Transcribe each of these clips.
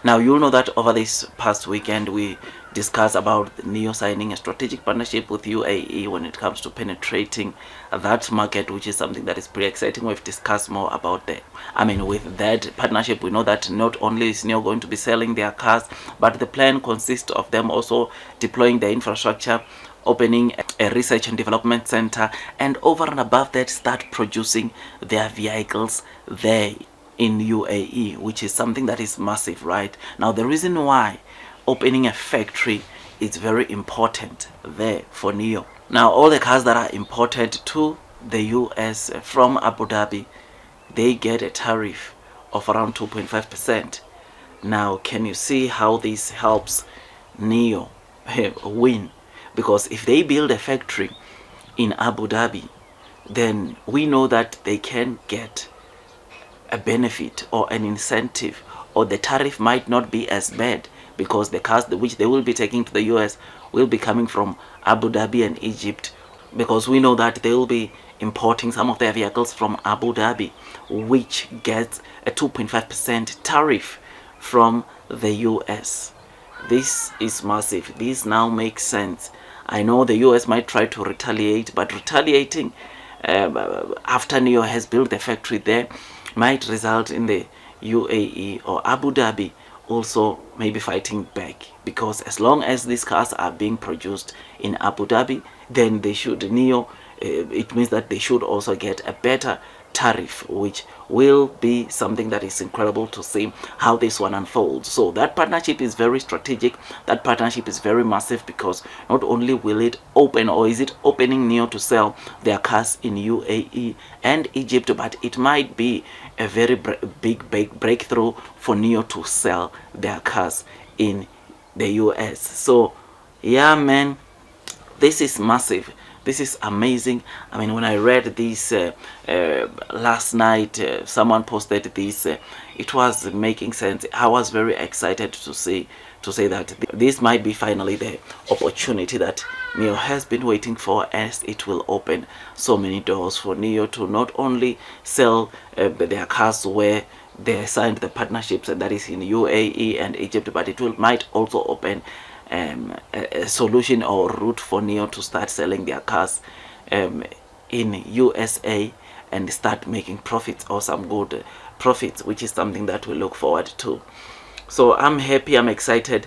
Now, you'll know that over this past weekend, we discussed about Nio signing a strategic partnership with UAE when it comes to penetrating that market, which is something that is pretty exciting. We've discussed more about with that partnership, we know that not only is Nio going to be selling their cars, but the plan consists of them also deploying the infrastructure, opening a research and development center, and over and above that, start producing their vehicles there in UAE, which is something that is massive. Right now, the reason why opening a factory is very important there for Nio. Now, all the cars that are imported to the US from Abu Dhabi, they get a tariff of around 2.5%. Now, can you see how this helps Nio win? Because if they build a factory in Abu Dhabi, then we know that they can get a benefit or an incentive, or the tariff might not be as bad, because the cars which they will be taking to the US will be coming from Abu Dhabi and Egypt, because we know that they will be importing some of their vehicles from Abu Dhabi, which gets a 2.5% tariff from the US. This is massive. This now makes sense. I know the US might try to retaliate, but retaliating after Nio has built the factory there might result in the UAE or Abu Dhabi also maybe fighting back, because as long as these cars are being produced in Abu Dhabi, then they should, Nio, it means that they should also get a better tariff, which will be something that is incredible to see how this one unfolds. So that partnership is very strategic. That partnership is very massive, because not only will it open, or is it opening Nio to sell their cars in UAE and Egypt, but it might be a very big breakthrough for Nio to sell their cars in the US. So yeah, man, this is massive. This is amazing. When I read this last night, someone posted this, it was making sense. I was very excited to say that this might be finally the opportunity that Nio has been waiting for, as it will open so many doors for Nio to not only sell their cars where they signed the partnerships, and that is in UAE and Egypt, but it might also open a solution or route for Nio to start selling their cars in USA and start making profits, or some good profits, which is something that we look forward to. So I'm happy, I'm excited,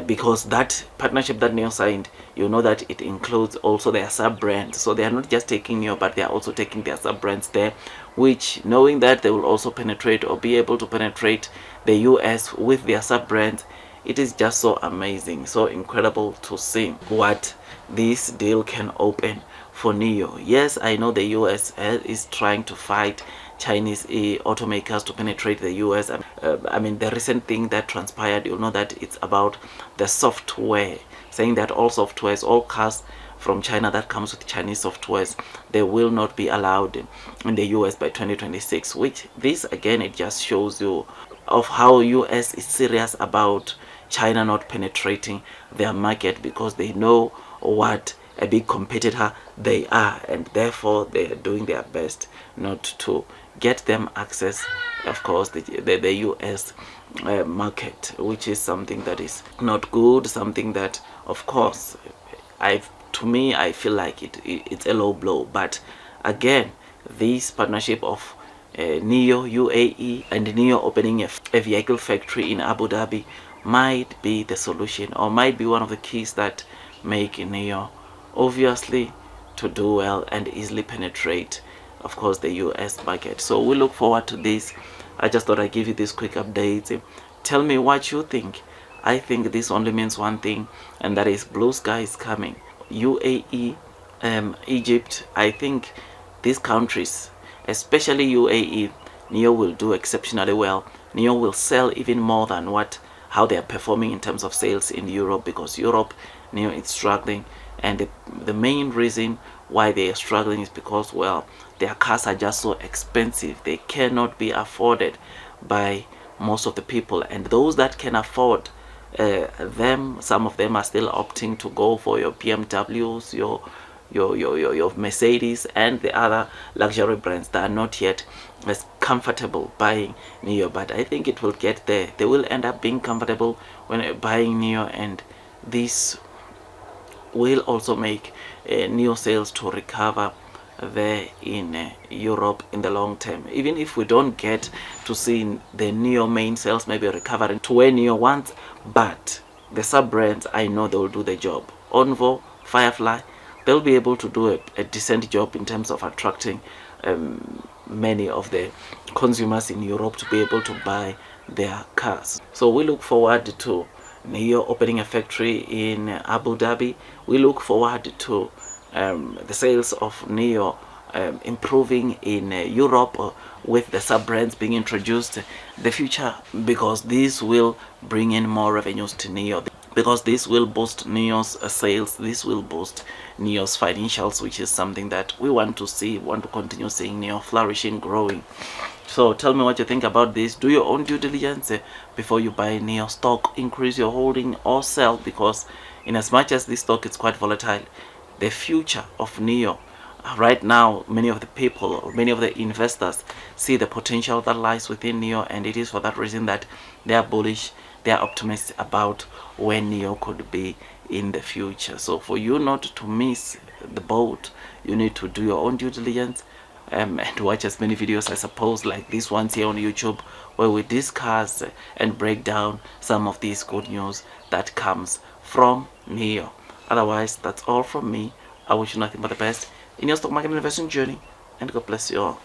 because that partnership that Nio signed, you know that it includes also their sub brands. So they are not just taking Nio, but they are also taking their sub brands there, which, knowing that they will also penetrate or be able to penetrate the US with their sub brands, it is just so amazing, so incredible to see what this deal can open for Nio. Yes, I know the US is trying to fight Chinese automakers to penetrate the US. The recent thing that transpired, you'll know that it's about the software, saying that all softwares, all cars from China that comes with Chinese softwares, they will not be allowed in the US by 2026, which this again, it just shows you of how US is serious about China not penetrating their market, because they know what a big competitor they are, and therefore they are doing their best not to get them access, of course, the US market, which is something that is not good, something that, of course, I feel like it's a low blow. But again, this partnership of Nio UAE and Nio opening a vehicle factory in Abu Dhabi might be the solution, or might be one of the keys that make Nio obviously to do well and easily penetrate, of course, the US market. So we look forward to this. I just thought I'd give you this quick update. Tell me what you think. I think this only means one thing, and that is blue sky is coming. UAE, Egypt, I think these countries, especially UAE, Nio will do exceptionally well. Nio will sell even more than how they are performing in terms of sales in Europe, because Europe, Nio is struggling, and the main reason why they are struggling is because, well, their cars are just so expensive. They cannot be afforded by most of the people, and those that can afford them, some of them are still opting to go for your BMWs, your Mercedes, and the other luxury brands that are not yet as comfortable buying Nio, but I think it will get there. They will end up being comfortable when buying Nio, and this will also make Nio sales to recover there in Europe in the long term. Even if we don't get to see the Nio main sales maybe recovering to where Nio wants, but the sub brands, I know they will do the job. Onvo, Firefly, they'll be able to do a decent job in terms of attracting many of the consumers in Europe to be able to buy their cars. So we look forward to Nio opening a factory in Abu Dhabi. We look forward to the sales of Nio improving in Europe with the sub brands being introduced the future, because this will bring in more revenues to Nio, because this will boost Nio's sales, this will boost Nio's financials, which is something that we want to see, want to continue seeing Nio flourishing, growing. So tell me what you think about this. Do your own due diligence before you buy Nio stock. Increase your holding or sell, because in as much as this stock is quite volatile, the future of Nio right now, many of the people or many of the investors see the potential that lies within Nio, and it is for that reason that they are bullish, they are optimistic about where Nio could be in the future. So for you not to miss the boat, you need to do your own due diligence and watch as many videos, I suppose, like this ones here on YouTube, where we discuss and break down some of these good news that comes from Nio. Otherwise, that's all from me. I wish you nothing but the best in your stock market investing journey, and God bless you all.